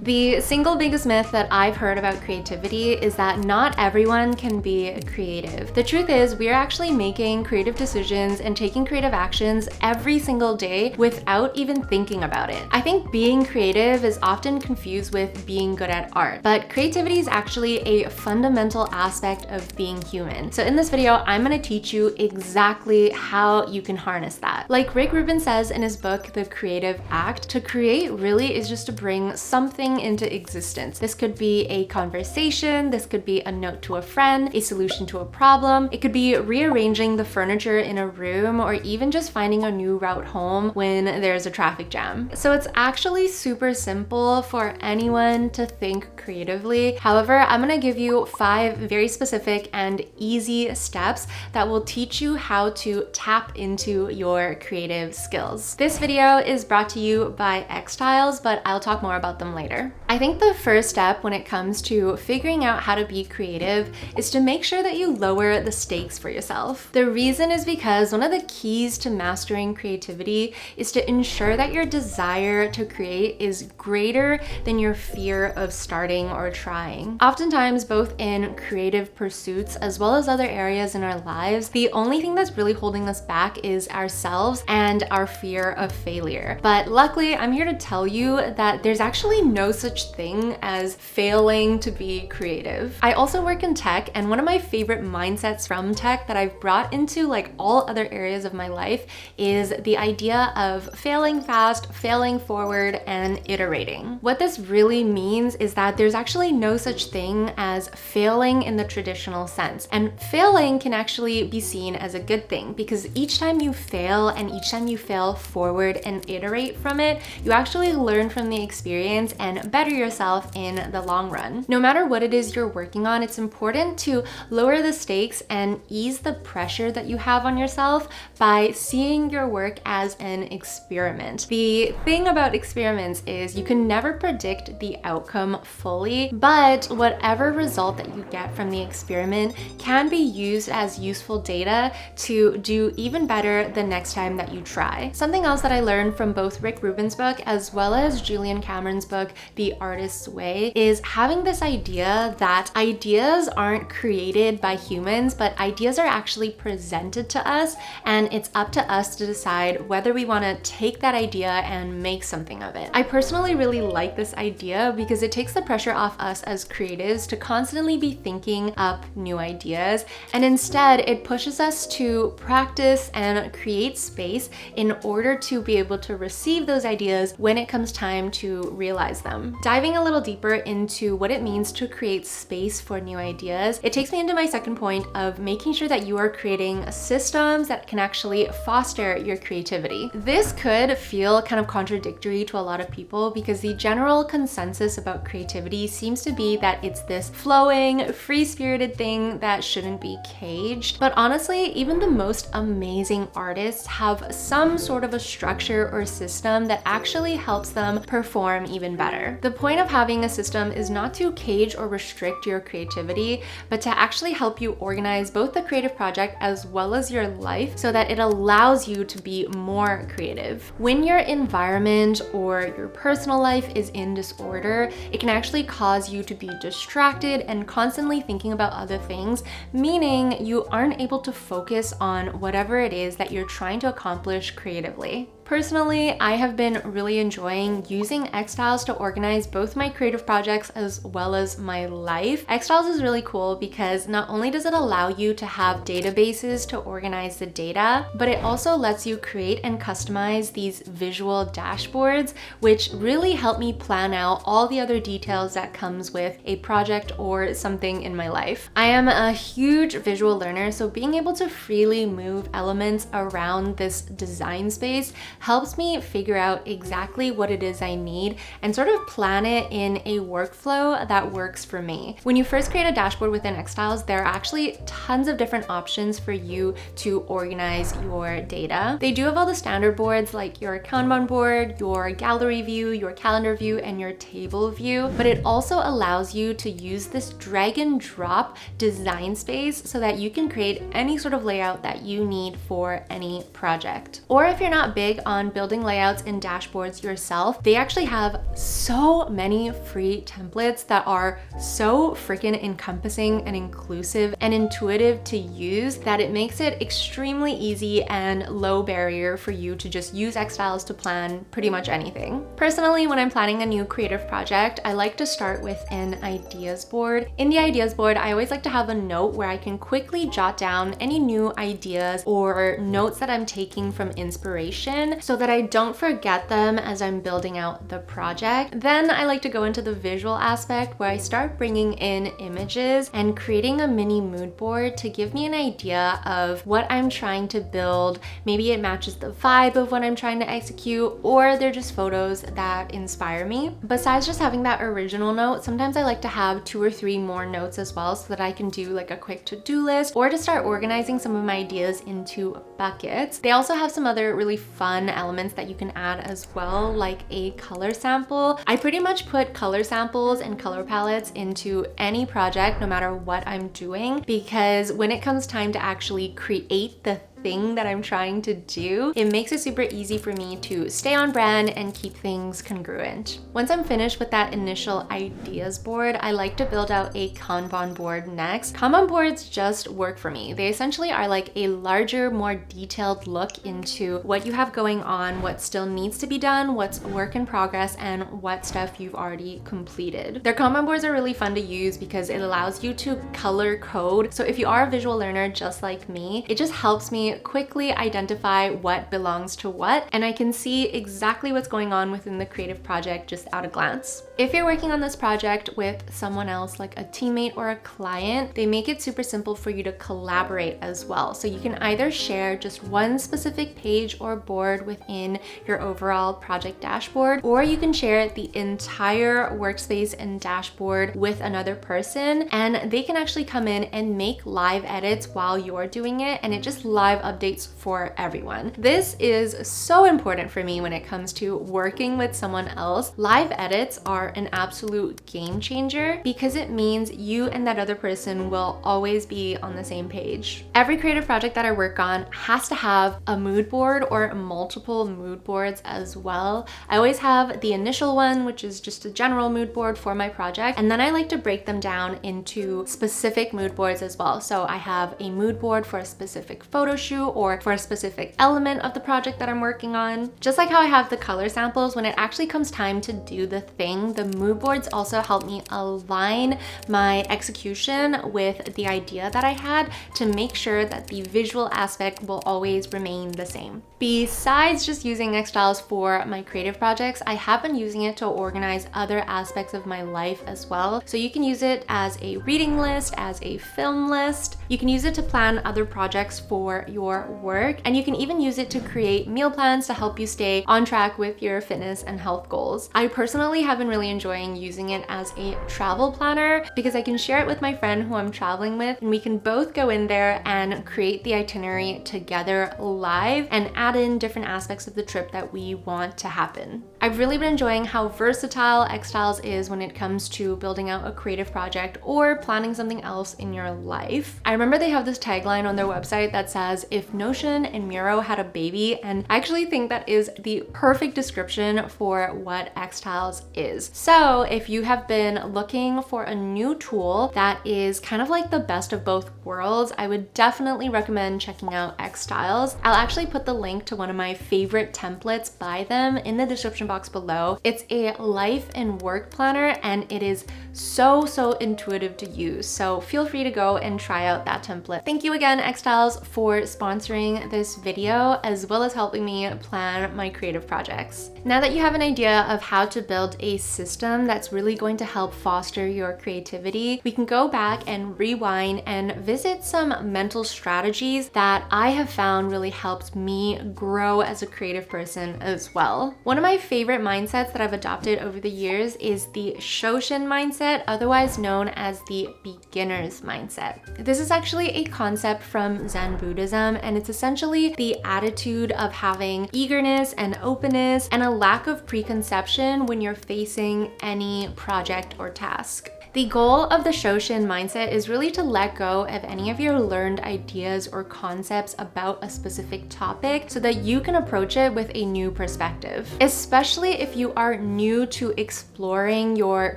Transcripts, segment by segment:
The single biggest myth that I've heard about creativity is that not everyone can be creative. The truth is, we are actually making creative decisions and taking creative actions every single day without even thinking about it. I think being creative is often confused with being good at art, but creativity is actually a fundamental aspect of being human. So in this video, I'm gonna teach you exactly how you can harness that. Like Rick Rubin says in his book, The Creative Act, to create really is just to bring something into existence. This could be a conversation, this could be a note to a friend, a solution to a problem. It could be rearranging the furniture in a room, or even just finding a new route home when there's a traffic jam. So it's actually super simple for anyone to think creatively. However, I'm gonna give you 5 very specific and easy steps that will teach you how to tap into your creative skills. This video is brought to you by xTiles, but I'll talk more about them later. I think the first step when it comes to figuring out how to be creative is to make sure that you lower the stakes for yourself. The reason is because one of the keys to mastering creativity is to ensure that your desire to create is greater than your fear of starting or trying. Oftentimes, both in creative pursuits as well as other areas in our lives, the only thing that's really holding us back is ourselves and our fear of failure. But luckily, I'm here to tell you that there's actually no such thing as failing to be creative. I also work in tech, and one of my favorite mindsets from tech that I've brought into like all other areas of my life is the idea of failing fast, failing forward, and iterating. What this really means is that there's actually no such thing as failing in the traditional sense. And failing can actually be seen as a good thing, because each time you fail and each time you fail forward and iterate from it, you actually learn from the experience and better yourself in the long run. No matter what it is you're working on, it's important to lower the stakes and ease the pressure that you have on yourself by seeing your work as an experiment. The thing about experiments is you can never predict the outcome fully, but whatever result that you get from the experiment can be used as useful data to do even better the next time that you try. Something else that I learned from both Rick Rubin's book as well as Julian Cameron's book, The Artist's Way, is having this idea that ideas aren't created by humans, but ideas are actually presented to us, and it's up to us to decide whether we want to take that idea and make something of it. I personally really like this idea because it takes the pressure off us as creatives to constantly be thinking up new ideas, and instead it pushes us to practice and create space in order to be able to receive those ideas when it comes time to realize them. Diving a little deeper into what it means to create space for new ideas, it takes me into my second point of making sure that you are creating systems that can actually foster your creativity. This could feel kind of contradictory to a lot of people because the general consensus about creativity seems to be that it's this flowing, free-spirited thing that shouldn't be caged. But honestly, even the most amazing artists have some sort of a structure or system that actually helps them perform even better. The point of having a system is not to cage or restrict your creativity, but to actually help you organize both the creative project as well as your life so that it allows you to be more creative. When your environment or your personal life is in disorder, it can actually cause you to be distracted and constantly thinking about other things, meaning you aren't able to focus on whatever it is that you're trying to accomplish creatively. Personally, I have been really enjoying using xTiles to organize both my creative projects as well as my life. xTiles is really cool because not only does it allow you to have databases to organize the data, but it also lets you create and customize these visual dashboards, which really help me plan out all the other details that comes with a project or something in my life. I am a huge visual learner, so being able to freely move elements around this design space helps me figure out exactly what it is I need and sort of plan it in a workflow that works for me. When you first create a dashboard within xTiles, there are actually tons of different options for you to organize your data. They do have all the standard boards like your Kanban board, your gallery view, your calendar view, and your table view, but it also allows you to use this drag and drop design space so that you can create any sort of layout that you need for any project. Or if you're not big on building layouts and dashboards yourself, they actually have so many free templates that are so freaking encompassing and inclusive and intuitive to use that it makes it extremely easy and low barrier for you to just use xTiles to plan pretty much anything. Personally, when I'm planning a new creative project, I like to start with an ideas board. In the ideas board, I always like to have a note where I can quickly jot down any new ideas or notes that I'm taking from inspiration so that I don't forget them as I'm building out the project. Then I like to go into the visual aspect where I start bringing in images and creating a mini mood board to give me an idea of what I'm trying to build. Maybe it matches the vibe of what I'm trying to execute, or they're just photos that inspire me. Besides just having that original note, sometimes I like to have 2 or 3 more notes as well so that I can do like a quick to-do list or to start organizing some of my ideas into buckets. They also have some other really fun elements that you can add as well, like a color sample. I pretty much put color samples and color palettes into any project no matter what I'm doing, because when it comes time to actually create the thing that I'm trying to do, it makes it super easy for me to stay on brand and keep things congruent. Once I'm finished with that initial ideas board, I like to build out a Kanban board next. Kanban boards just work for me. They essentially are like a larger, more detailed look into what you have going on, what still needs to be done, what's work in progress, and what stuff you've already completed. Their Kanban boards are really fun to use because it allows you to color code. So if you are a visual learner just like me, it just helps me quickly identify what belongs to what, and I can see exactly what's going on within the creative project just at a glance. If you're working on this project with someone else, like a teammate or a client, they make it super simple for you to collaborate as well. So you can either share just one specific page or board within your overall project dashboard, or you can share the entire workspace and dashboard with another person, and they can actually come in and make live edits while you're doing it, and it just live updates for everyone. This is so important for me when it comes to working with someone else. Live edits are an absolute game changer because it means you and that other person will always be on the same page. Every creative project that I work on has to have a mood board or multiple mood boards as well. I always have the initial one, which is just a general mood board for my project, and then I like to break them down into specific mood boards as well. So I have a mood board for a specific photo shoot or for a specific element of the project that I'm working on. Just like how I have the color samples, when it actually comes time to do the thing, the mood boards also help me align my execution with the idea that I had to make sure that the visual aspect will always remain the same. Besides just using xTiles for my creative projects, I have been using it to organize other aspects of my life as well. So you can use it as a reading list, as a film list. You can use it to plan other projects for your work, and you can even use it to create meal plans to help you stay on track with your fitness and health goals. I personally have been really enjoying using it as a travel planner because I can share it with my friend who I'm traveling with, and we can both go in there and create the itinerary together live and add in different aspects of the trip that we want to happen. I've really been enjoying how versatile xTiles is when it comes to building out a creative project or planning something else in your life. I remember they have this tagline on their website that says, "If Notion and Miro had a baby," and I actually think that is the perfect description for what xTiles is. So if you have been looking for a new tool that is kind of like the best of both worlds, I would definitely recommend checking out xTiles. I'll actually put the link to one of my favorite templates by them in the description box below. It's a life and work planner, and it is so intuitive to use. So feel free to go and try out that template. Thank you again, xTiles, for sponsoring this video as well as helping me plan my creative projects. Now that you have an idea of how to build a system that's really going to help foster your creativity, we can go back and rewind and visit some mental strategies that I have found really helped me grow as a creative person as well. One of my favorite mindsets that I've adopted over the years is the Shoshin mindset, otherwise known as the beginner's mindset. This is actually a concept from Zen Buddhism, and it's essentially the attitude of having eagerness and openness and a lack of preconception when you're facing any project or task. The goal of the Shoshin mindset is really to let go of any of your learned ideas or concepts about a specific topic so that you can approach it with a new perspective. Especially if you are new to exploring your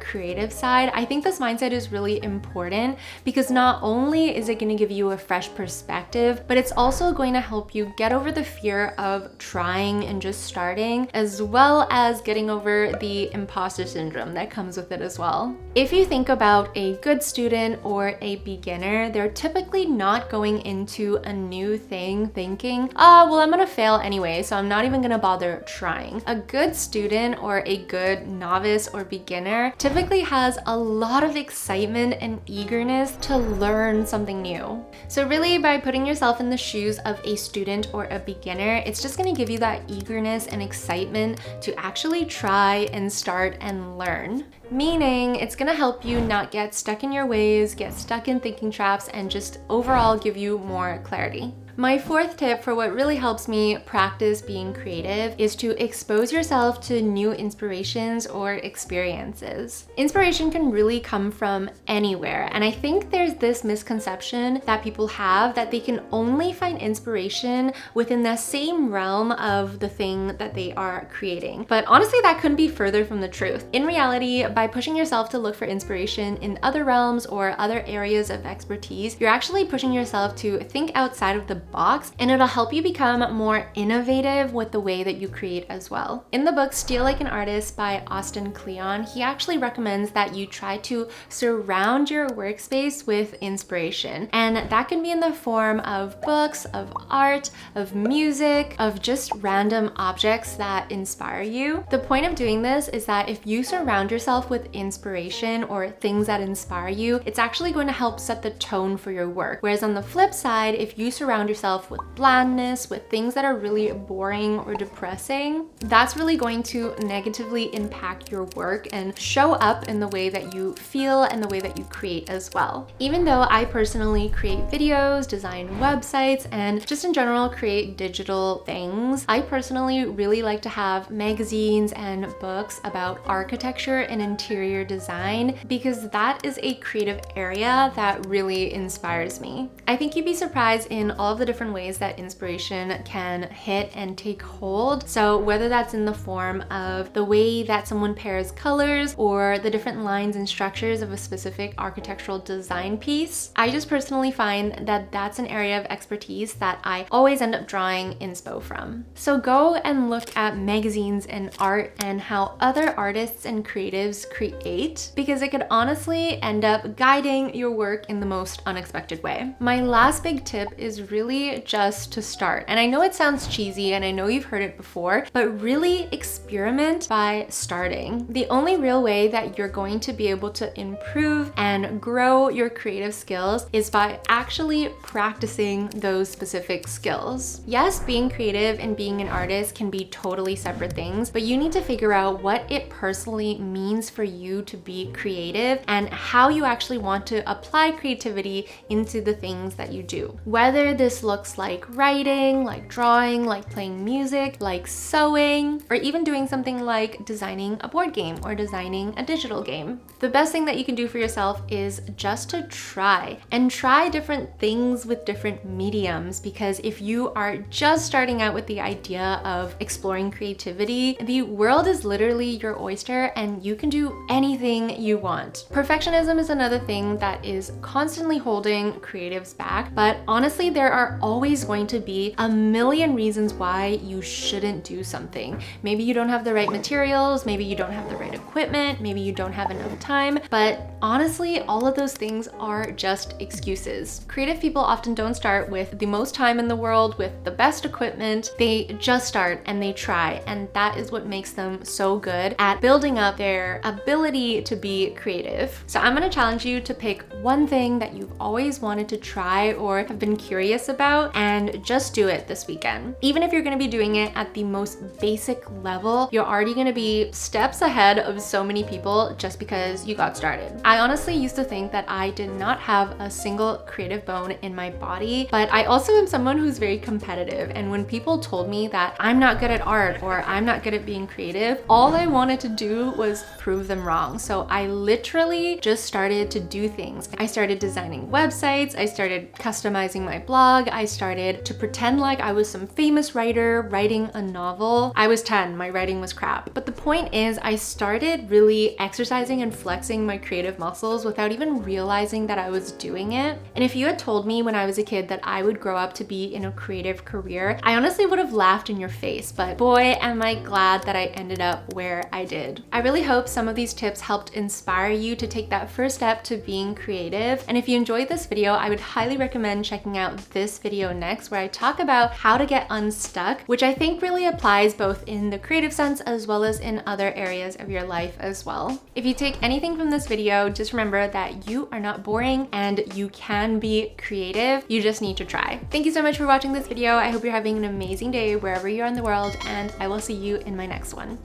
creative side, I think this mindset is really important because not only is it going to give you a fresh perspective, but it's also going to help you get over the fear of trying and just starting, as well as getting over the imposter syndrome that comes with it as well. If you think about a good student or a beginner, they're typically not going into a new thing thinking, well, I'm gonna fail anyway, so I'm not even gonna bother trying. A good student or a good novice or beginner typically has a lot of excitement and eagerness to learn something new. So really, by putting yourself in the shoes of a student or a beginner, it's just gonna give you that eagerness and excitement to actually try and start and learn. Meaning it's gonna help you not get stuck in your ways, get stuck in thinking traps, and just overall give you more clarity. My fourth tip for what really helps me practice being creative is to expose yourself to new inspirations or experiences. Inspiration can really come from anywhere, and I think there's this misconception that people have that they can only find inspiration within the same realm of the thing that they are creating. But honestly, that couldn't be further from the truth. In reality, by pushing yourself to look for inspiration in other realms or other areas of expertise, you're actually pushing yourself to think outside of the box, and it'll help you become more innovative with the way that you create as well. In the book Steal Like an Artist by Austin Kleon, he actually recommends that you try to surround your workspace with inspiration, and that can be in the form of books, of art, of music, of just random objects that inspire you. The point of doing this is that if you surround yourself with inspiration or things that inspire you, it's actually going to help set the tone for your work. Whereas on the flip side, if you surround yourself with blandness, with things that are really boring or depressing, that's really going to negatively impact your work and show up in the way that you feel and the way that you create as well. Even though I personally create videos, design websites, and just in general create digital things, I personally really like to have magazines and books about architecture and interior design because that is a creative area that really inspires me. I think you'd be surprised in all of the different ways that inspiration can hit and take hold. So whether that's in the form of the way that someone pairs colors or the different lines and structures of a specific architectural design piece, I just personally find that that's an area of expertise that I always end up drawing inspo from. So go and look at magazines and art and how other artists and creatives create, because it could honestly end up guiding your work in the most unexpected way. My last big tip is really just to start. And I know it sounds cheesy and I know you've heard it before, but really experiment by starting. The only real way that you're going to be able to improve and grow your creative skills is by actually practicing those specific skills. Yes, being creative and being an artist can be totally separate things, but you need to figure out what it personally means for you to be creative and how you actually want to apply creativity into the things that you do. Whether this looks like writing, like drawing, like playing music, like sewing, or even doing something like designing a board game or designing a digital game. The best thing that you can do for yourself is just to try and try different things with different mediums, because if you are just starting out with the idea of exploring creativity, the world is literally your oyster and you can do anything you want. Perfectionism is another thing that is constantly holding creatives back, but honestly, there are always going to be a million reasons why you shouldn't do something. Maybe you don't have the right materials, maybe you don't have the right equipment, maybe you don't have enough time, but honestly, all of those things are just excuses. Creative people often don't start with the most time in the world, with the best equipment. They just start and they try, and that is what makes them so good at building up their ability to be creative. So I'm gonna challenge you to pick one thing that you've always wanted to try or have been curious about about and just do it this weekend. Even if you're gonna be doing it at the most basic level, you're already gonna be steps ahead of so many people just because you got started. I honestly used to think that I did not have a single creative bone in my body, but I also am someone who's very competitive, and when people told me that I'm not good at art or I'm not good at being creative, all I wanted to do was prove them wrong. So I literally just started to do things. I started designing websites, I started customizing my blog, I started to pretend like I was some famous writer writing a novel. I was 10, my writing was crap. But the point is, I started really exercising and flexing my creative muscles without even realizing that I was doing it. And if you had told me when I was a kid that I would grow up to be in a creative career, I honestly would have laughed in your face, but boy, am I glad that I ended up where I did. I really hope some of these tips helped inspire you to take that first step to being creative. And if you enjoyed this video, I would highly recommend checking out this video next, where I talk about how to get unstuck, which I think really applies both in the creative sense as well as in other areas of your life as well. If you take anything from this video, just remember that you are not boring and you can be creative. You just need to try. Thank you so much for watching this video. I hope you're having an amazing day wherever you are in the world, and I will see you in my next one.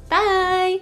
Bye!